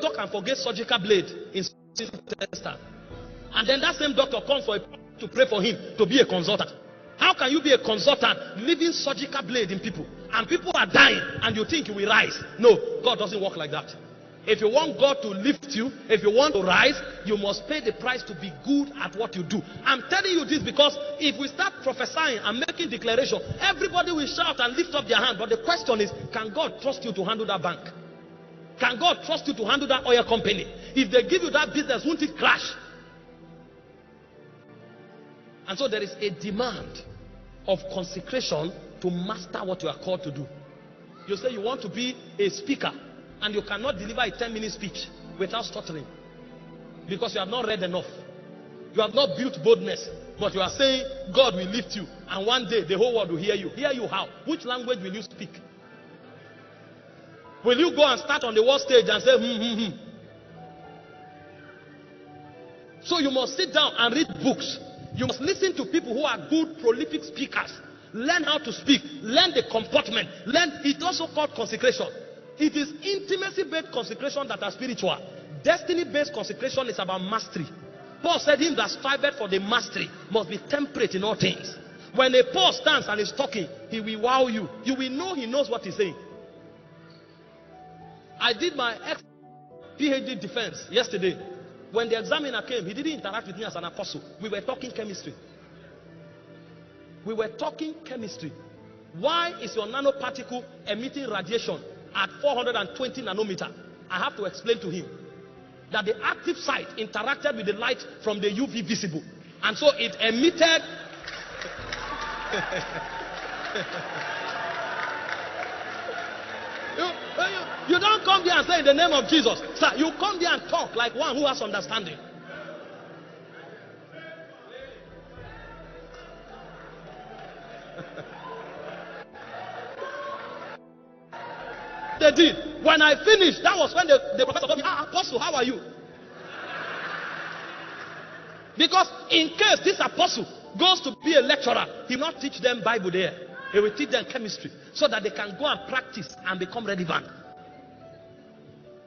doctor can forget surgical blade in intestine, and then that same doctor comes for to pray for him to be a consultant. How can you be a consultant leaving surgical blade in people, and people are dying, and you think you will rise? No, God doesn't work like that. If you want God to lift you, if you want to rise, you must pay the price to be good at what you do. I'm telling you this because if we start prophesying and making declaration, everybody will shout and lift up their hand. But the question is, can God trust you to handle that bank? Can God trust you to handle that oil company? If they give you that business, won't it crash? And so there is a demand of consecration to master what you are called to do. You say you want to be a speaker, and you cannot deliver a 10-minute speech without stuttering, because you have not read enough. You have not built boldness, but you are saying God will lift you, and one day the whole world will hear you. Hear you how? Which language will you speak? Will you go and start on the world stage and say So you must sit down and read books. You must listen to people who are good, prolific speakers. Learn how to speak. Learn the comportment. Learn. It's also called consecration. It is intimacy-based consecration that are spiritual. Destiny-based consecration is about mastery. Paul said, him that striveth for the mastery must be temperate in all things. When a Paul stands and is talking, he will wow you. You will know he knows what he's saying. I did my PhD defense yesterday. When the examiner came, he didn't interact with me as an apostle. We were talking chemistry. We were talking chemistry. Why is your nanoparticle emitting radiation at 420 nanometer? I have to explain to him that the active site interacted with the light from the UV visible, and so it emitted you don't come there and say in the name of Jesus, sir. You come there and talk like one who has understanding. They did. When I finished, that was when the professor told me, Apostle, how are you? Because in case this apostle goes to be a lecturer, he will not teach them Bible there. He will teach them chemistry so that they can go and practice and become relevant.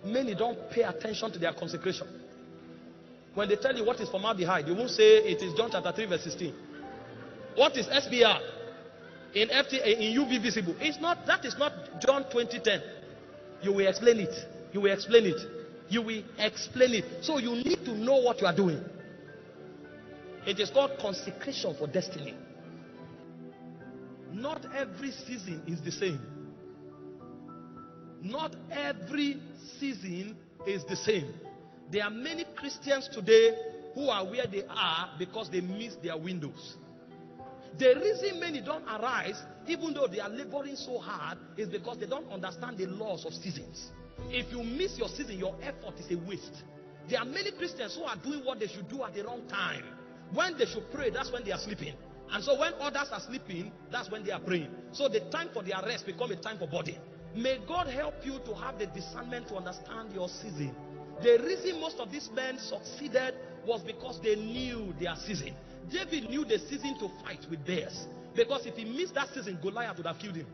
Many don't pay attention to their consecration. When they tell you what is formaldehyde, you won't say it is John chapter 3 verse 16. What is SBR? In UV visible. It's not, that is not John 20:10. You will explain it. You will explain it. You will explain it. So you need to know what you are doing. It is called consecration for destiny. Not every season is the same. Not every season is the same. There are many Christians today who are where they are because they missed their windows. The reason many don't arise, even though they are laboring so hard, is because they don't understand the laws of seasons. If you miss your season, your effort is a waste. There are many Christians who are doing what they should do at the wrong time. When they should pray, that's when they are sleeping. And so when others are sleeping, that's when they are praying. So the time for their rest becomes a time for body. May God help you to have the discernment to understand your season. The reason most of these men succeeded was because they knew their season. David knew the season to fight with bears, because if he missed that season, Goliath would have killed him.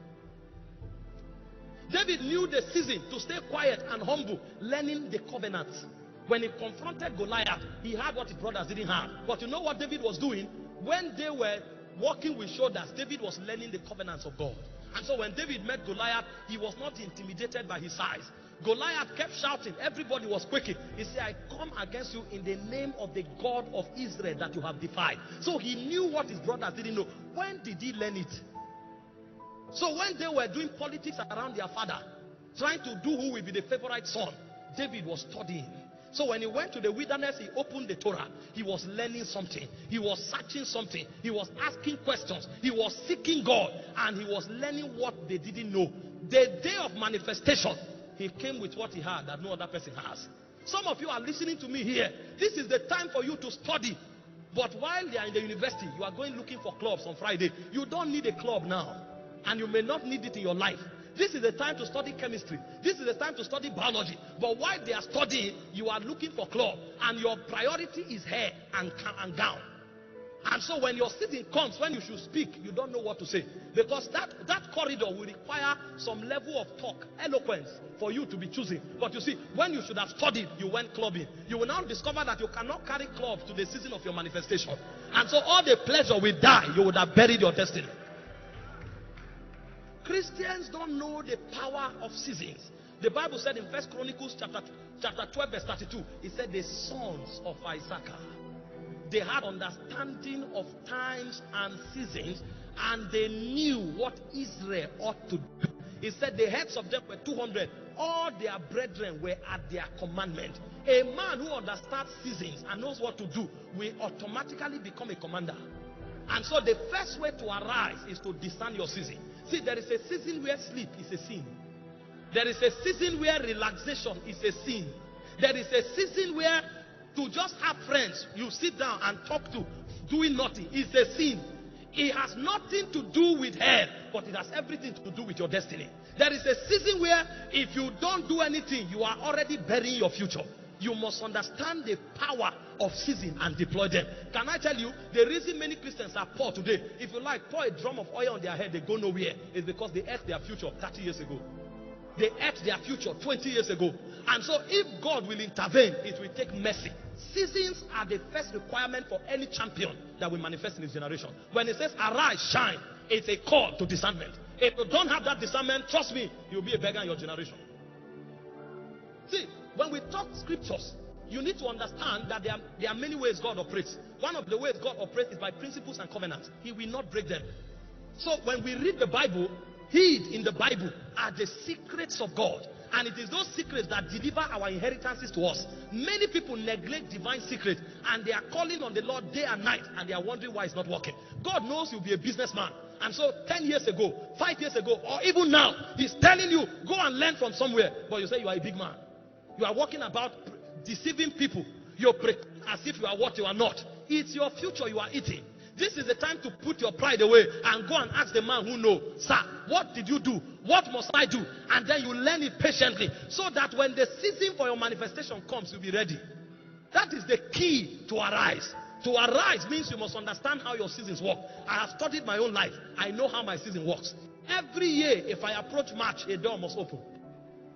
David knew the season to stay quiet and humble, learning the covenants. When he confronted Goliath, he had what his brothers didn't have. But you know what David was doing? When they were walking with shoulders, David was learning the covenants of God. And so when David met Goliath, he was not intimidated by his size. Goliath kept shouting. Everybody was quaking. He said, I come against you in the name of the God of Israel that you have defied. So he knew what his brothers didn't know. When did he learn it? So when they were doing politics around their father, trying to do who will be the favorite son, David was studying. So when he went to the wilderness, he opened the Torah. He was learning something. He was searching something. He was asking questions. He was seeking God. And he was learning what they didn't know. The day of manifestation, he came with what he had that no other person has. Some of you are listening to me here. This is the time for you to study. But while they are in the university, you are going looking for clubs on Friday. You don't need a club now. And you may not need it in your life. This is the time to study chemistry. This is the time to study biology. But while they are studying, you are looking for club. And your priority is hair and gown. And so when your season comes, when you should speak, you don't know what to say. Because that corridor will require some level of talk, eloquence, for you to be choosing. But you see, when you should have studied, you went clubbing. You will now discover that you cannot carry clubs to the season of your manifestation. And so all the pleasure will die. You would have buried your destiny. Christians don't know the power of seasons. The Bible said in 1 Chronicles chapter 12 verse 32, it said the sons of Issachar, they had understanding of times and seasons, and they knew what Israel ought to do. He said the heads of them were 200. All their brethren were at their commandment. A man who understands seasons and knows what to do will automatically become a commander. And so the first way to arise is to discern your season. See, there is a season where sleep is a sin. There is a season where relaxation is a sin. There is a season where to just have friends you sit down and talk to doing nothing is a sin. It has nothing to do with hell, but it has everything to do with your destiny. There is a season where if you don't do anything, you are already burying your future. You must understand the power of season and deploy them. Can I tell you, the reason many Christians are poor today, if you like, pour a drum of oil on their head, they go nowhere, is because they ate their future 30 years ago. They ate their future 20 years ago. And so if God will intervene, it will take mercy. Seasons are the first requirement for any champion that will manifest in his generation. When it says arise, shine, it's a call to discernment. If you don't have that discernment, trust me, you'll be a beggar in your generation. See, when we talk scriptures, you need to understand that there are many ways God operates. One of the ways God operates is by principles and covenants. He will not break them. So when we read the Bible, hid in the Bible are the secrets of God. And it is those secrets that deliver our inheritances to us. Many people neglect divine secrets, and they are calling on the Lord day and night, and they are wondering why it's not working. God knows you'll be a businessman. And so 10 years ago, 5 years ago, or even now, he's telling you, go and learn from somewhere. But you say you are a big man. You are walking about deceiving people. You pretend as if you are what you are not. It's your future you are eating. This is the time to put your pride away and go and ask the man who knows, sir, what did you do? What must I do? And then you learn it patiently, so that when the season for your manifestation comes, you'll be ready. That is the key to arise. To arise means you must understand how your seasons work. I have studied my own life. I know how my season works. Every year, if I approach March, a door must open.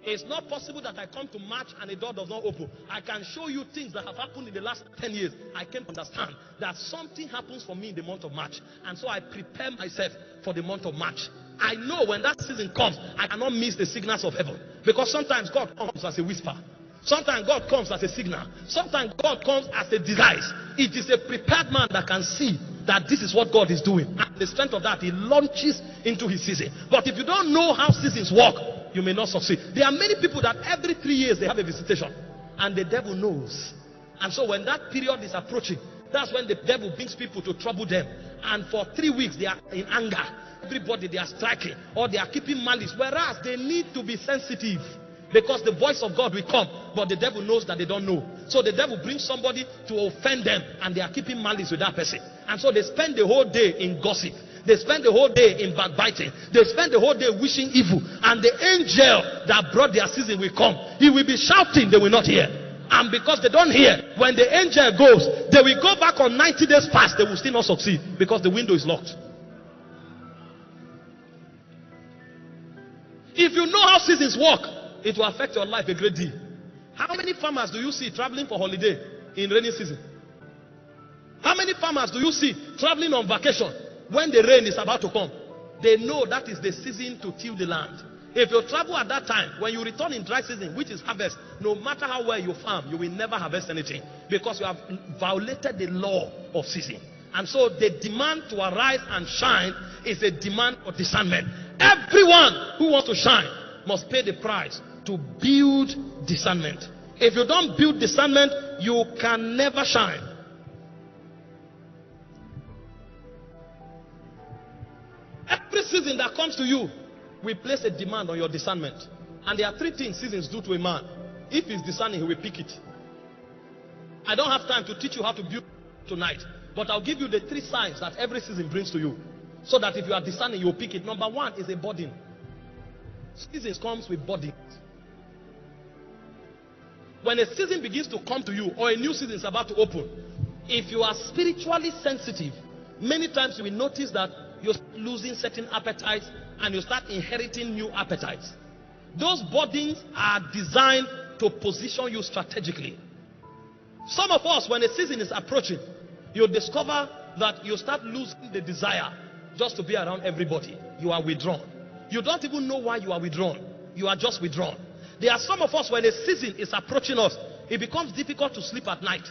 It's not possible that I come to March and a door does not open. I can show you things that have happened in the last 10 years. I came to understand that something happens for me in the month of March. And so I prepare myself for the month of March. I know when that season comes, I cannot miss the signals of heaven. Because sometimes God comes as a whisper. Sometimes God comes as a signal. Sometimes God comes as a disguise. It is a prepared man that can see that this is what God is doing. And the strength of that, he launches into his season. But if you don't know how seasons work, you may not succeed. There are many people that every 3 years they have a visitation, and the devil knows. And so when that period is approaching, that's when the devil brings people to trouble them. And for 3 weeks they are in anger. Everybody they are striking, or they are keeping malice. Whereas they need to be sensitive, because the voice of God will come, but the devil knows that they don't know. So the devil brings somebody to offend them, and they are keeping malice with that person. And so they spend the whole day in gossip. They spend the whole day in backbiting. They spend the whole day wishing evil. And the angel that brought their season will come. He will be shouting, they will not hear. And because they don't hear, when the angel goes, they will go back on 90 days fast. They will still not succeed, because the window is locked. If you know how seasons work, it will affect your life a great deal. How many farmers do you see traveling for holiday in rainy season? How many farmers do you see traveling on vacation when the rain is about to come? They know that is the season to till the land. If you travel at that time, when you return in dry season, which is harvest, no matter how well you farm, you will never harvest anything, because you have violated the law of season. And so the demand to arise and shine is a demand for discernment. Everyone who wants to shine must pay the price to build discernment. If you don't build discernment, you can never shine. Every season that comes to you, we place a demand on your discernment. And there are 3 things seasons do to a man. If he's discerning, he will pick it. I don't have time to teach you how to build tonight, but I'll give you the 3 signs that every season brings to you, so that if you are discerning, you'll pick it. Number 1 is a burden. Seasons comes with burdens. When a season begins to come to you, or a new season is about to open, If you are spiritually sensitive, many times you will notice that you're losing certain appetites and you start inheriting new appetites. Those burdens are designed to position you strategically. Some of us, when a season is approaching, you'll discover that you start losing the desire just to be around everybody. You are withdrawn. You don't even know why you are withdrawn. You are just withdrawn. There are some of us, when a season is approaching us, it becomes difficult to sleep at night.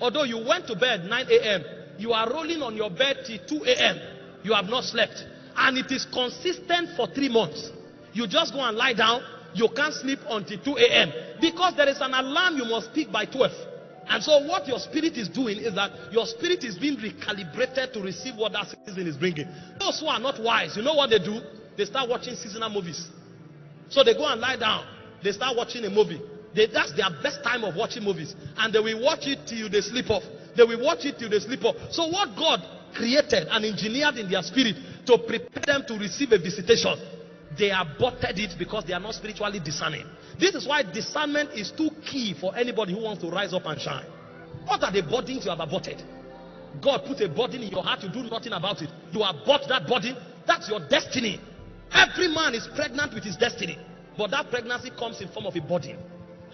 Although you went to bed 9 a.m., you are rolling on your bed till 2 a.m. You have not slept. And it is consistent for 3 months. You just go and lie down. You can't sleep until 2 a.m. because there is an alarm you must pick by 12. And so what your spirit is doing is that your spirit is being recalibrated to receive what that season is bringing. Those who are not wise, you know what they do? They start watching seasonal movies. So they go and lie down. They start watching a movie. That's their best time of watching movies. And they will watch it till they sleep off. They will watch it till they sleep off. So what God created and engineered in their spirit to prepare them to receive a visitation, they aborted it because they are not spiritually discerning. This is why discernment is too key for anybody who wants to rise up and shine. What are the burdens you have aborted? God put a burden in your heart, you do nothing about it. You abort that burden. That's your destiny. Every man is pregnant with his destiny. But that pregnancy comes in form of a burden.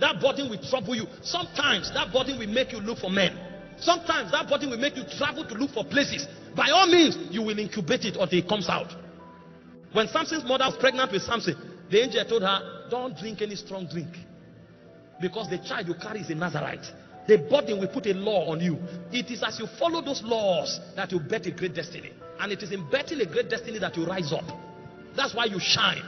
That burden will trouble you. Sometimes that burden will make you look for men. Sometimes that burden will make you travel to look for places. By all means, you will incubate it until it comes out. When Samson's mother was pregnant with Samson, the angel told her, don't drink any strong drink. Because the child you carry is a Nazarite. The burden will put a law on you. It is as you follow those laws that you bet a great destiny. And it is in betting a great destiny that you rise up. That's why you shine.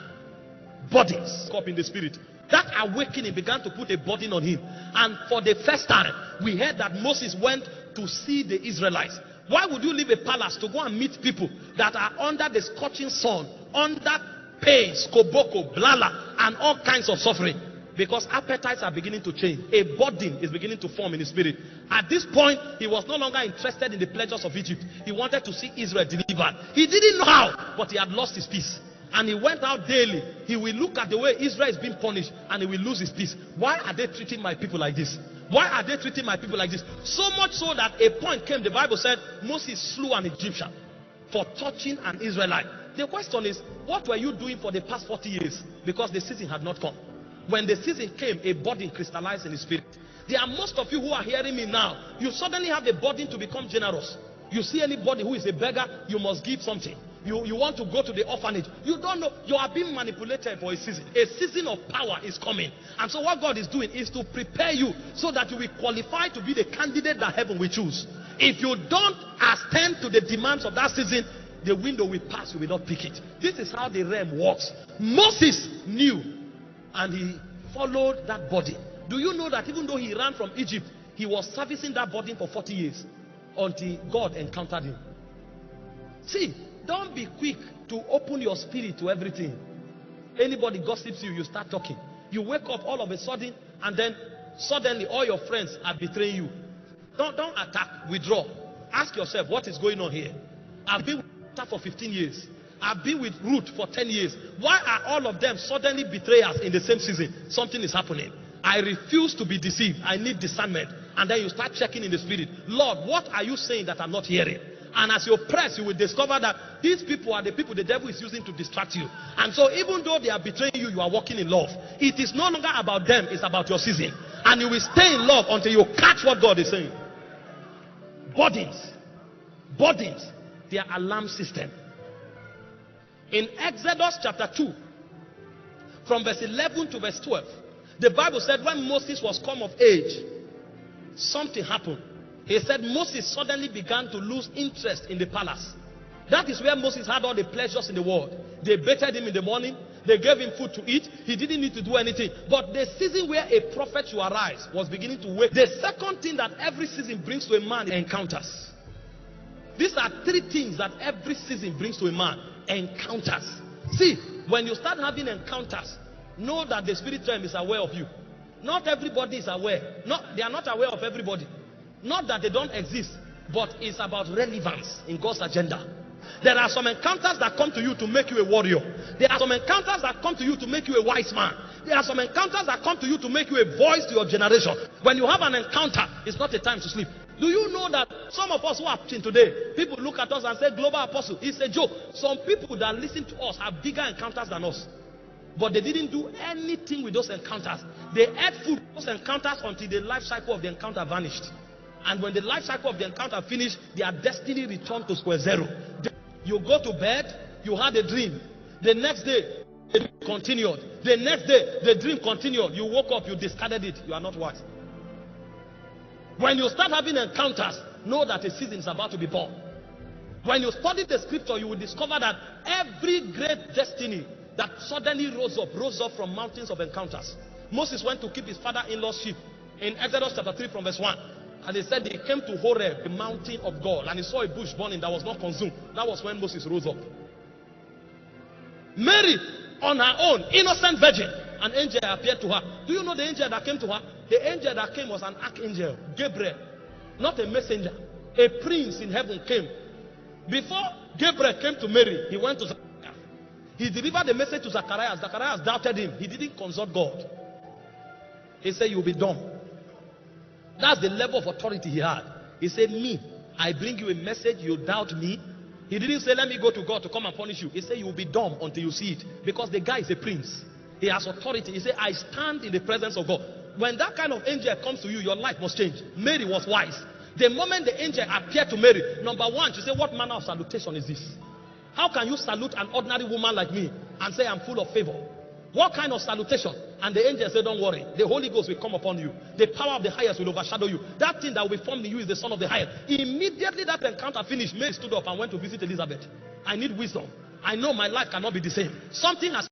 Burdens up in the spirit. That awakening began to put a burden on him. And for the first time, we heard that Moses went to see the Israelites. Why would you leave a palace to go and meet people that are under the scorching sun, under pain, skoboko, blala, and all kinds of suffering? Because appetites are beginning to change. A burden is beginning to form in his spirit. At this point, he was no longer interested in the pleasures of Egypt. He wanted to see Israel delivered. He didn't know how, but he had lost his peace. And he went out daily. He will look at the way Israel is being punished and he will lose his peace. Why are they treating my people like this? Why are they treating my people like this? So much so that a point came, the Bible said, Moses slew an Egyptian for touching an Israelite. The question is, what were you doing for the past 40 years? Because the season had not come. When the season came, a burden crystallized in his spirit. There are most of you who are hearing me now. You suddenly have a burden to become generous. You see anybody who is a beggar, you must give something. You want to go to the orphanage. You don't know. You are being manipulated for a season. A season of power is coming. And so what God is doing is to prepare you so that you will qualify to be the candidate that heaven will choose. If you don't attend to the demands of that season, the window will pass. You will not pick it. This is how the realm works. Moses knew and he followed that body. Do you know that even though he ran from Egypt, he was servicing that burden for 40 years until God encountered him? See, don't be quick to open your spirit to everything. Anybody gossips you, you start talking. You wake up all of a sudden, and then suddenly all your friends are betraying you. Don't attack, withdraw. Ask yourself, what is going on here? I've been with her for 15 years. I've been with Ruth for 10 years. Why are all of them suddenly betrayers in the same season? Something is happening. I refuse to be deceived. I need discernment. And then you start checking in the spirit. Lord, what are you saying that I'm not hearing? And as you press, you will discover that these people are the people the devil is using to distract you. And so even though they are betraying you, you are walking in love. It is no longer about them, it's about your season. And you will stay in love until you catch what God is saying. Burdens, their alarm system. In Exodus chapter 2, from verse 11 to verse 12, the Bible said when Moses was come of age, something happened. He said Moses suddenly began to lose interest in the palace. That is where Moses had all the pleasures in the world. They bathed him in the morning. They gave him food to eat. He didn't need to do anything. But the season where a prophet should arise was beginning to wake. The second thing that every season brings to a man is encounters. These are three things that every season brings to a man. Encounters. See, when you start having encounters, know that the spirit realm is aware of you. Not everybody is aware. They are not aware of everybody. Not that they don't exist, but it's about relevance in God's agenda. There are some encounters that come to you to make you a warrior. There are some encounters that come to you to make you a wise man. There are some encounters that come to you to make you a voice to your generation. When you have an encounter, it's not a time to sleep. Do you know that some of us who are preaching today, people look at us and say, global apostle, it's a joke. Some people that listen to us have bigger encounters than us. But they didn't do anything with those encounters. They ate food with those encounters until the life cycle of the encounter vanished. And when the life cycle of the encounter finished, their destiny returned to square zero. You go to bed, you had a dream. The next day, the dream continued. The next day, the dream continued. You woke up, you discarded it. You are not wise. When you start having encounters, know that a season is about to be born. When you study the scripture, you will discover that every great destiny that suddenly rose up from mountains of encounters. Moses went to keep his father-in-law's sheep in Exodus chapter 3 from verse 1. And he said he came to Horeb, the mountain of God, and he saw a bush burning that was not consumed. That was when Moses rose up. Mary, on her own, innocent virgin, an angel appeared to her. Do you know the angel that came to her? The angel that came was an archangel, Gabriel, not a messenger. A prince in heaven came. Before Gabriel came to Mary, he went to Zacharias. He delivered the message to Zacharias. Zacharias doubted him. He didn't consult God. He said, you'll be dumb. That's the level of authority he had. He said, me, I bring you a message, you doubt me. He didn't say, let me go to God to come and punish you. He said, you will be dumb until you see it. Because the guy is a prince. He has authority. He said, I stand in the presence of God. When that kind of angel comes to you, your life must change. Mary was wise. The moment the angel appeared to Mary, number one, she said, what manner of salutation is this? How can you salute an ordinary woman like me and say I'm full of favor? What kind of salutation? And the angel said, don't worry. The Holy Ghost will come upon you. The power of the highest will overshadow you. That thing that will be formed in you is the Son of the highest. Immediately that encounter finished, Mary stood up and went to visit Elizabeth. I need wisdom. I know my life cannot be the same. Something has